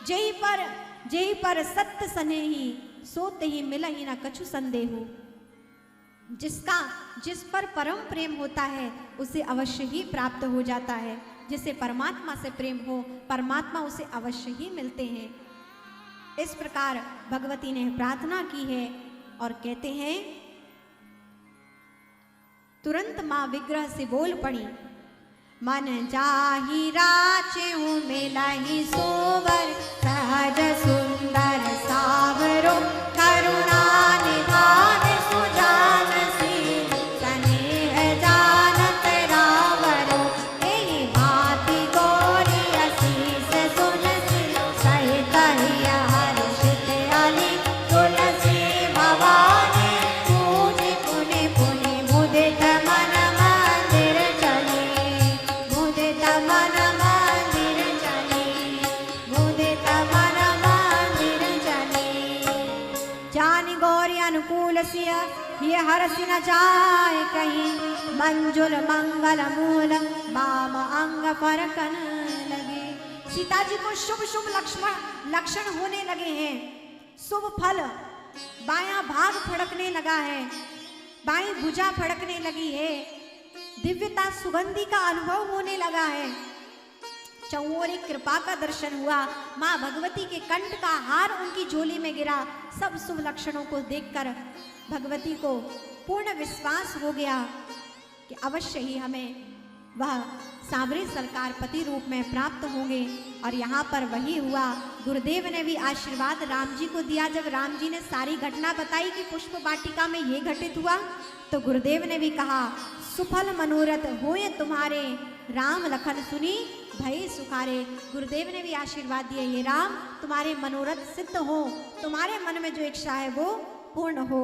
जेहि पर सत्य सनेही सोते ही मिला ही ना कछु संदेहु। जिस पर परम प्रेम होता है उसे अवश्य ही प्राप्त हो जाता है। जिसे परमात्मा से प्रेम हो परमात्मा उसे अवश्य ही मिलते हैं। इस प्रकार भगवती ने प्रार्थना की है और कहते हैं, तुरंत मां विग्रह से बोल पड़ी, मन जाहि राचेहु मिलहि सोवर सहज सुंदर सावरो करुणा निधान सुजान शील स्नेह जानत रावरो एहि भांति गौरी असीस सुनसी सहित हिय हर्षित अली तुलसी भवानी पूजि पुनि पुनि मुदित मन मंदिर चले मुदित मन मंदिर चले मुदित मन मंदिर चले। जानि गौरी अनुकूल सिय ये हरसि न जाय कहीं मंजुल मंगल मूल बाम अंग फरकन लगे। सीता जी को शुभ शुभ लक्षण होने लगे हैं। शुभ फल, बायां भाग फड़कने लगा है, बाईं भुजा फड़कने लगी है, दिव्यता सुगंधी का अनुभव होने लगा है, चौरी कृपा का दर्शन हुआ, माँ भगवती के कंठ का हार उनकी झोली में गिरा। सब शुभ लक्षणों को देखकर भगवती को पूर्ण विश्वास हो गया कि अवश्य ही हमें वह सांवरे सरकार पति रूप में प्राप्त होंगे। और यहाँ पर वही हुआ। गुरुदेव ने भी आशीर्वाद राम जी को दिया। जब राम जी ने सारी घटना बताई कि पुष्प वाटिका में ये घटित हुआ, तो गुरुदेव ने भी कहा, सुफल मनोरथ होए तुम्हारे राम लखन सुनी भई सुखारे। गुरुदेव ने भी आशीर्वाद दिए, ये राम तुम्हारे मनोरथ सिद्ध हो, तुम्हारे मन में जो इच्छा है वो पूर्ण हो।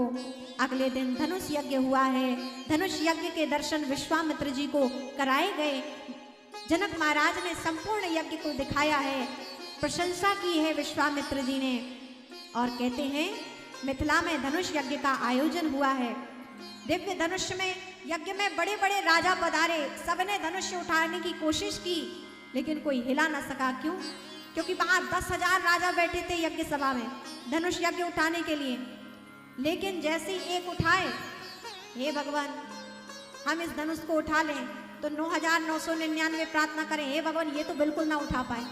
अगले दिन धनुष यज्ञ हुआ है। धनुष यज्ञ के दर्शन विश्वामित्र जी को कराए गए। जनक महाराज ने संपूर्ण यज्ञ को दिखाया है, प्रशंसा की है विश्वामित्र जी ने। और कहते हैं मिथिला में धनुष यज्ञ का आयोजन हुआ है। दिव्य धनुष में यज्ञ में बड़े बड़े राजा पधारे। सबने धनुष उठाने की कोशिश की लेकिन कोई हिला ना सका। क्यों? क्योंकि वहां 10,000 राजा बैठे थे यज्ञ सभा में धनुष यज्ञ उठाने के लिए। लेकिन जैसे ही एक उठाए, हे भगवान हम इस धनुष को उठा लें, तो 9,999 प्रार्थना करें, हे भगवान ये तो बिल्कुल ना उठा पाए।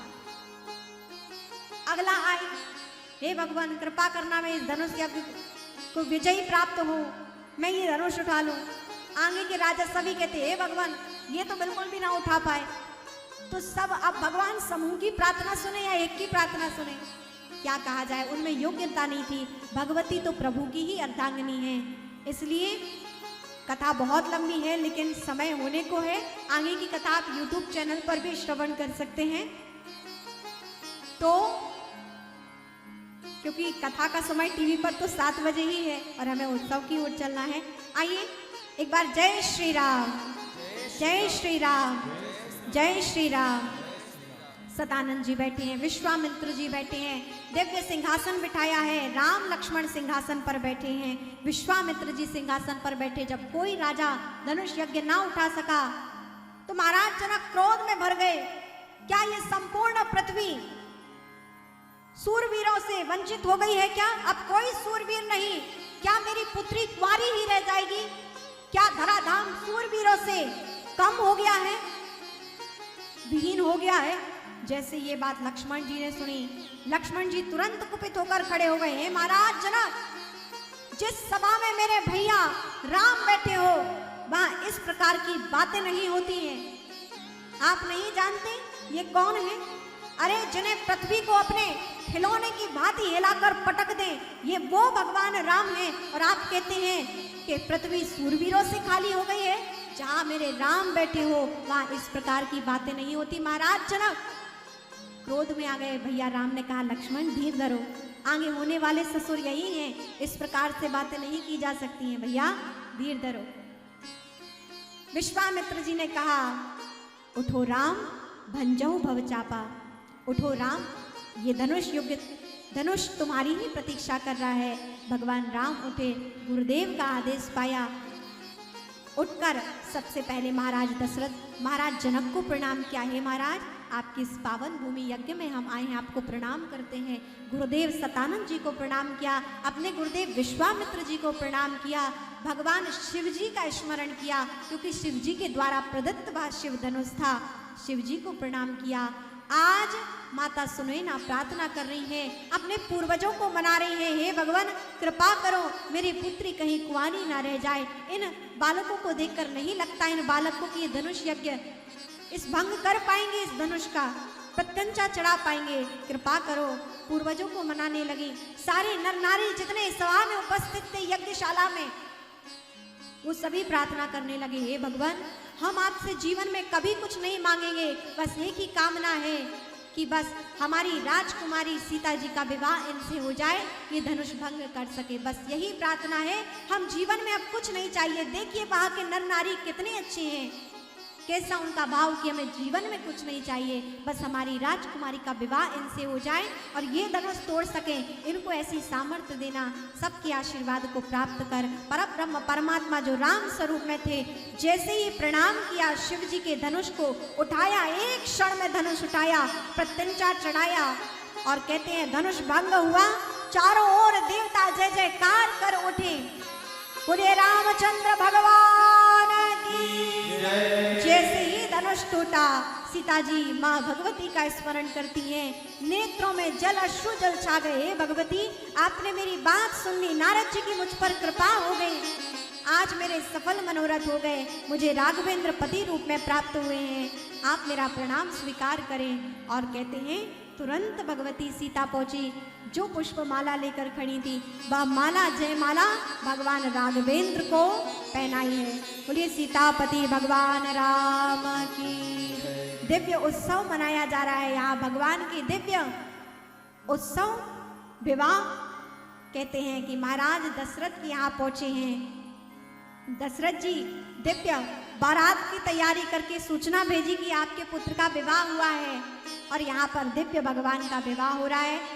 अगला आए, हे भगवान कृपा करना मैं इस धनुष यज्ञ को विजयी प्राप्त हो, मैं ये धनुष उठा लूं। आगे के राजा सभी कहते, हे भगवान ये तो बिल्कुल भी ना उठा पाए। तो सब अब भगवान समूह की प्रार्थना सुने या एक की प्रार्थना सुने, क्या कहा जाए। उनमें योग्यता नहीं थी। भगवती तो प्रभु की ही अर्धांगिनी है। इसलिए कथा बहुत लंबी है लेकिन समय होने को है। आगे की कथा आप YouTube चैनल पर भी श्रवण कर सकते हैं। तो क्योंकि कथा का समय टीवी पर तो 7 बजे ही है और हमें उत्सव की ओर चलना है। आइए एक बार जय श्री राम, जय श्री राम, जय श्री राम। सदानंद जी बैठे हैं, विश्वामित्र जी बैठे हैं, दिव्य सिंहासन बिठाया है। राम लक्ष्मण सिंहासन पर बैठे हैं, विश्वामित्र जी सिंहासन पर बैठे। जब कोई राजा धनुष यज्ञ ना उठा सका तो महाराज जनक क्रोध में भर गए। क्या ये संपूर्ण पृथ्वी सूरवीरों से वंचित हो गई है? क्या अब कोई सूरवीर नहीं? क्या मेरी पुत्री कुंवारी ही रह जाएगी? क्या धराधाम सूरवीरों से कम हो गया है, विहीन हो गया है? जैसे ये बात लक्ष्मण जी ने सुनी, लक्ष्मण जी तुरंत कुपित होकर खड़े हो गए। हे महाराज जनक, जिस सभा में मेरे भैया राम बैठे हो वहां इस प्रकार की बातें नहीं होती हैं। आप नहीं जानते ये कौन है? अरे जिन्हें पृथ्वी को अपने खिलौने की भांति हिलाकर पटक दे, ये वो भगवान राम हैं। और आप कहते हैं कि पृथ्वी सूरवीरों से खाली हो गई है। जहां मेरे राम बैठे हो वहां इस प्रकार की बातें नहीं होती। महाराज जनक क्रोध में आ गए। भैया राम ने कहा, लक्ष्मण धीर धरो, आगे होने वाले ससुर यही हैं, इस प्रकार से बातें नहीं की जा सकती हैं, भैया धीर धरो। विश्वामित्र जी ने कहा, उठो राम भंजहु भवचापा। उठो राम, ये धनुष तुम्हारी ही प्रतीक्षा कर रहा है। भगवान राम उठे, गुरुदेव का आदेश पाया। उठकर सबसे पहले महाराज दशरथ महाराज जनक को प्रणाम किया। हे महाराज, आपकी इस पावन भूमि यज्ञ में हम आए हैं, आपको प्रणाम करते हैं। गुरुदेव सतानंद जी को प्रणाम किया, अपने गुरुदेव विश्वामित्र जी को प्रणाम किया, भगवान शिव जी का स्मरण किया, क्योंकि शिव जी के द्वारा प्रदत्त वह शिव धनुष था। शिव जी को प्रणाम किया। आज माता सुनैना प्रार्थना कर रही है, अपने पूर्वजों को मना रही है, हे भगवान कृपा करो मेरी पुत्री कहीं कुंवारी ना रह जाए। इन बालकों को देखकर नहीं लगता इन बालकों की धनुष यज्ञ इस भंग कर पाएंगे, इस धनुष का प्रत्यंचा चढ़ा पाएंगे, कृपा करो। पूर्वजों को मनाने लगी। सारे नर नारी जितने सभा में उपस्थित थे यज्ञशाला में, वो सभी प्रार्थना करने लगे, हे भगवान हम आपसे जीवन में कभी कुछ नहीं मांगेंगे, बस एक ही कामना है कि बस हमारी राजकुमारी सीता जी का विवाह इनसे हो जाए, ये धनुष भंग कर सके, बस यही प्रार्थना है। हम जीवन में अब कुछ नहीं चाहिए। देखिए वहां के नर नारी कितने अच्छे हैं, कैसा उनका भाव कि हमें जीवन में कुछ नहीं चाहिए, बस हमारी राजकुमारी का विवाह इनसे हो जाए और ये धनुष तोड़ सकें। इनको ऐसी सामर्थ्य देना, सबके आशीर्वाद को प्राप्त कर। परब्रह्म परमात्मा जो राम स्वरूप में थे, जैसे ही प्रणाम किया शिव जी के धनुष को उठाया, एक क्षण में धनुष उठाया, प्रत्यंचा चढ़ाया और कहते हैं धनुष भंग हुआ। चारों ओर देवता जय जयकार कर उठे, बोले रामचंद्र भगवान की। जैसे ही धनुष टूटा, सीता जी माँ भगवती का स्मरण करती हैं, नेत्रों में जल अश्रु जल छा गए। हे भगवती आपने मेरी बात सुन ली, नारद जी की मुझ पर कृपा हो गई, आज मेरे सफल मनोरथ हो गए, मुझे राघवेंद्र पति रूप में प्राप्त हुए हैं, आप मेरा प्रणाम स्वीकार करें। और कहते हैं तुरंत भगवती सीता पहुंची, जो पुष्प माला लेकर खड़ी थी वह माला जयमाला भगवान राघवेंद्र को पहनाई है। बोलिए सीतापति भगवान राम की। दिव्य उत्सव मनाया जा रहा है यहाँ, भगवान की दिव्य उत्सव विवाह। कहते हैं कि महाराज दशरथ यहाँ पहुंचे हैं। दशरथ जी दिव्य बारात की तैयारी करके सूचना भेजी कि आपके पुत्र का विवाह हुआ है और यहाँ पर दिव्य भगवान का विवाह हो रहा है।